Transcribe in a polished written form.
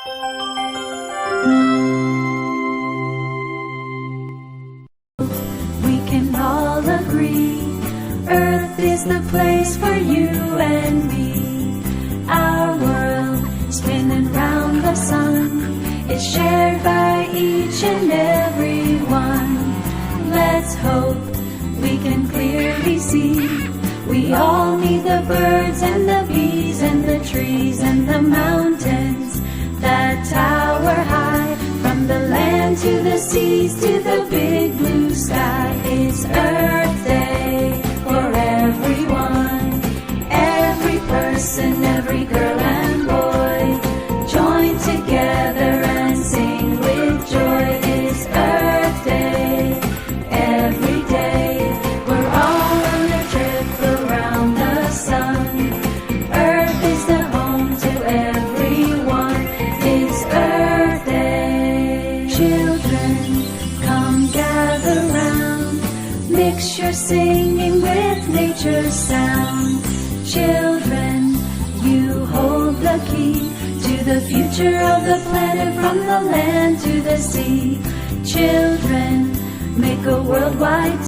We can all agree, Earth is the place for you and me. Our world, spinning round the sun, is shared by each and every one. Let's hope we can clearly see, we all need the birds and the bees and the trees and the mountains that tower high. From the land to the seas to the big blue sky, it's Earth Day for everyone. Every person, every girl and boy, join together and sing with joy. It's Earth Day every day. We're all on a trip around the sun. Earth is the home to everyone. It's Earth Day. Children, come gather round. Mix your singing with nature's sound. Children, you hold the key to the future of the planet, from the land to the sea. Children, make a worldwide